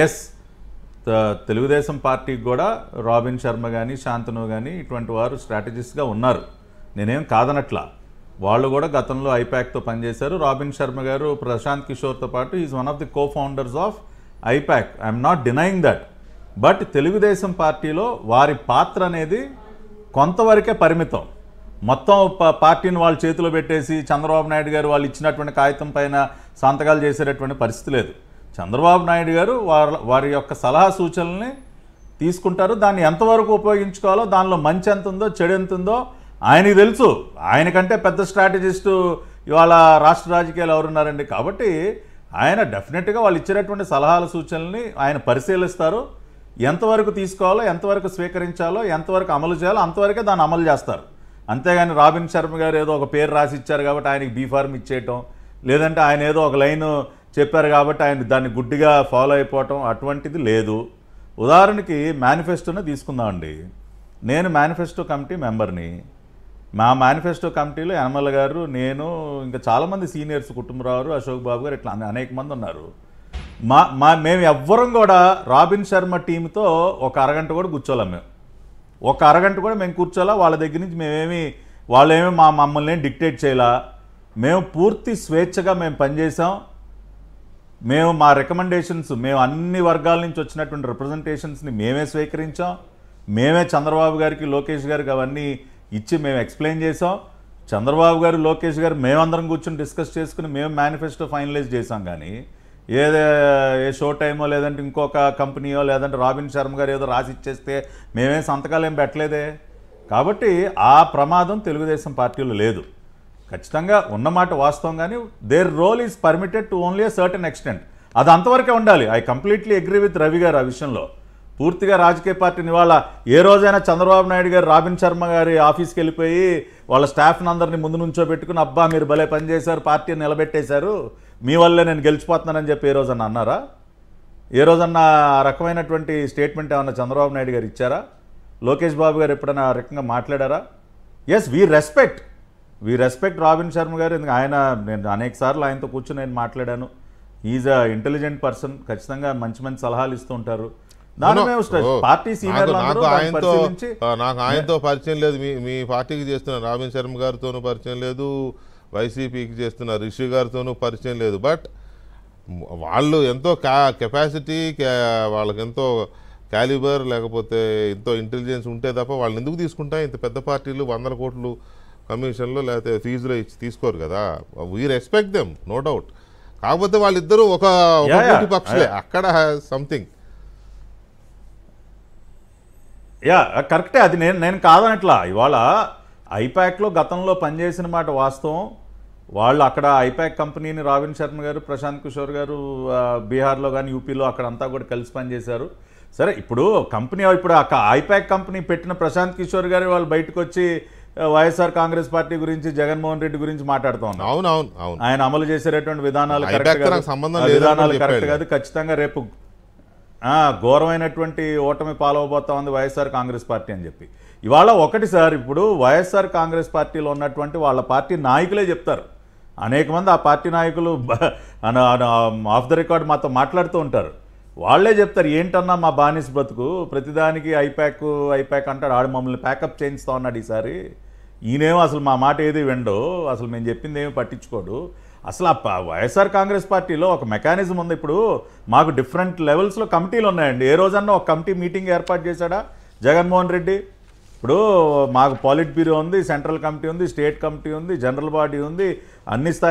Yes, Telugu Desam పార్టీకి కూడా robin Sharma కానీ శాంతను కానీ ఇటువంటి వారు స్ట్రాటజిస్ట్గా ఉన్నారు. నేనేం కాదనట్లా. వాళ్ళు కూడా గతంలో ఐపాక్తో పనిచేశారు. రాబిన్ శర్మ గారు ప్రశాంత్ కిషోర్తో పాటు is one of the co founders of IPAC. I'm not denying that. But Telugu Desam పార్టీలో వారి పాత్ర అనేది కొంతవరకే పరిమితం. మొత్తం పార్టీని వాళ్ళ చేతిలో పెట్టేసి చంద్రబాబు నాయుడు గారు వాళ్ళు ఇచ్చినటువంటి కాగితం పైన సంతకాలు చేసేటటువంటి పరిస్థితి లేదు. చంద్రబాబు నాయుడు గారు వారి యొక్క సలహా సూచనల్ని తీసుకుంటారు. దాన్ని ఎంతవరకు ఉపయోగించుకోవాలో, దానిలో మంచి ఎంత ఉందో చెడు ఎంత ఉందో ఆయనకి తెలుసు. ఆయనకంటే పెద్ద స్ట్రాటజిస్టు ఇవాళ రాష్ట్ర రాజకీయాలు ఎవరున్నారండి. కాబట్టి ఆయన డెఫినెట్గా వాళ్ళు ఇచ్చినటువంటి సలహాల సూచనల్ని ఆయన పరిశీలిస్తారు. ఎంతవరకు తీసుకోవాలో, ఎంతవరకు స్వీకరించాలో, ఎంతవరకు అమలు చేయాలో అంతవరకే దాన్ని అమలు చేస్తారు. అంతేగాని రాబిన్ శర్మ గారు ఏదో ఒక పేరు రాసి ఇచ్చారు కాబట్టి ఆయనకి బీఫార్మ్ ఇచ్చేయటం, లేదంటే ఆయన ఏదో ఒక లైను చెప్పారు కాబట్టి ఆయన దాన్ని గుడ్డిగా ఫాలో అయిపోవటం అటువంటిది లేదు. ఉదాహరణకి మేనిఫెస్టోనే తీసుకుందామండి. నేను మేనిఫెస్టో కమిటీ మెంబర్ని. మా మేనిఫెస్టో కమిటీలో యనమల గారు, నేను, ఇంకా చాలామంది సీనియర్స్, కుటుంబరావు, అశోక్ బాబు గారు, ఇట్లా అనేక మంది ఉన్నారు. మేము ఎవ్వరం కూడా రాబిన్ శర్మ టీంతో ఒక అరగంట కూడా కూర్చోలేం. మేము ఒక అరగంట కూడా మేము కూర్చోలా. వాళ్ళ దగ్గర నుంచి వాళ్ళేమీ మమ్మల్ని డిక్టేట్ చేయలా. మేము పూర్తి స్వేచ్ఛగా మేము పనిచేసాం. మేము మా రికమెండేషన్స్, మేము అన్ని వర్గాల నుంచి వచ్చినటువంటి రిప్రజెంటేషన్స్ని మేమే స్వీకరించాం. మేమే చంద్రబాబు గారికి, లోకేష్ గారికి అవన్నీ ఇచ్చి మేము ఎక్స్ప్లెయిన్ చేసాం. చంద్రబాబు గారు, లోకేష్ గారు మేమందరం కూర్చొని డిస్కస్ చేసుకుని మేము మేనిఫెస్టో ఫైనలైజ్ చేసాం. కానీ ఏ షో టైమో, లేదంటే ఇంకొక కంపెనీయో, లేదంటే రాబిన్ శర్మ గారు ఏదో రాసి ఇచ్చేస్తే మేమేం సంతకాలు ఏం పెట్టలేదే. కాబట్టి ఆ ప్రమాదం తెలుగుదేశం పార్టీలో లేదు. ఖచ్చితంగా ఉన్నమాట వాస్తవం. కానీ their role is permitted to only a certain extent. అది అంతవరకే ఉండాలి. I completely agree with Ravi garu ఆ విషయంలో. పూర్తిగా రాజకీయ పార్టీని వాళ్ళ ఏ రోజైనా చంద్రబాబు నాయుడు గారు రాబిన్ శర్మ గారి ఆఫీస్కి వెళ్ళిపోయి వాళ్ళ స్టాఫ్ని అందరినీ ముందు నుంచో పెట్టుకుని, అబ్బా మీరు భలే పనిచేశారు, పార్టీని నిలబెట్టేశారు, మీ వల్లే నేను గెలిచిపోతున్నానని చెప్పి ఏ రోజన్నా అన్నారా? ఏ రోజన్నా ఆ రకమైనటువంటి స్టేట్మెంట్ ఏమన్నా చంద్రబాబు నాయుడు గారు ఇచ్చారా? లోకేష్ బాబు గారు ఎప్పుడైనా ఆ రకంగా మాట్లాడారా? Yes, we respect Robin Sharma garu. నేను అనేక సార్లు ఆయనతో కూర్చొని నేను మాట్లాడాను. Is a intelligent person. ఖచ్చితంగా మంచి మంచి సలహాలు ఇస్తూ ఉంటారు. పార్టీ సీనియర్ నాకు ఆయనతో పరిచయం లేదు. మీ పార్టీకి చేస్తున్న రాబిన్ శర్మ గారితోనూ పరిచయం లేదు, వైసీపీకి చేస్తున్న రిషి గారితోనూ పరిచయం లేదు. బట్ వాళ్ళు ఎంతో కెపాసిటీ, వాళ్ళకి ఎంతో క్యాలిబర్, లేకపోతే ఎంతో ఇంటెలిజెన్స్ ఉంటే తప్ప వాళ్ళని ఎందుకు తీసుకుంటా? ఇంత పెద్ద పార్టీలు 100 కోట్లు కమిషన్లో లేకపోతే ఫీజులో ఇచ్చి తీసుకోరు కదా. We respect them, no doubt. కాకపోతే వాళ్ళిద్దరూ ఒక పక్షులే. అక్కడ సంథింగ్ కరెక్టే. అది నేను కాదనట్లా. ఇవాళ ఐపాక్లో గతంలో పనిచేసిన మాట వాస్తవం. వాళ్ళు అక్కడ ఐపాక్ కంపెనీని రాబిన్ శర్మ గారు, ప్రశాంత్ కిషోర్ గారు బీహార్లో కానీ యూపీలో అక్కడంతా కూడా కలిసి పనిచేశారు. సరే, ఇప్పుడు ఐపాక్ కంపెనీ పెట్టిన ప్రశాంత్ కిషోర్ గారు వాళ్ళు బయటకు వచ్చి వైఎస్ఆర్ కాంగ్రెస్ పార్టీ గురించి, జగన్మోహన్ రెడ్డి గురించి మాట్లాడుతూ ఉన్నారు. అవును. ఆయన అమలు చేసేటటువంటి విధానాలు కరెక్ట్ కాదు. ఖచ్చితంగా రేపు ఘోరమైనటువంటి ఓటమి పాలవబోతా ఉంది వైఎస్ఆర్ కాంగ్రెస్ పార్టీ అని చెప్పి. ఇవాళ ఒకటి సార్, ఇప్పుడు వైఎస్ఆర్ కాంగ్రెస్ పార్టీలో ఉన్నటువంటి వాళ్ళ పార్టీ నాయకులే చెప్తారు. అనేక మంది ఆ పార్టీ నాయకులు ఆఫ్ ద రికార్డ్ మాతో మాట్లాడుతూ ఉంటారు. వాళ్ళే చెప్తారు, ఏంటన్నా మా బానిస బ్రతుకు, ప్రతిదానికి ఐపాక్ అంటాడు, ఆడు మమ్మల్ని ప్యాకప్ చేయిస్తూ ఉన్నాడు ఈసారి. ఈయనేమో అసలు మా మాట ఏది విండో, అసలు మేము చెప్పింది ఏమి పట్టించుకోడు. అసలు వైఎస్ఆర్ కాంగ్రెస్ పార్టీలో ఒక మెకానిజం ఉంది. ఇప్పుడు మాకు డిఫరెంట్ లెవెల్స్లో కమిటీలు ఉన్నాయండి. ఏ రోజన్నా ఒక కమిటీ మీటింగ్ ఏర్పాటు చేశాడా జగన్మోహన్ రెడ్డి? ఇప్పుడు మాకు పాలిట్ బ్యూరో ఉంది, సెంట్రల్ కమిటీ ఉంది, స్టేట్ కమిటీ ఉంది, జనరల్ బాడీ ఉంది, అన్ని స్థాయి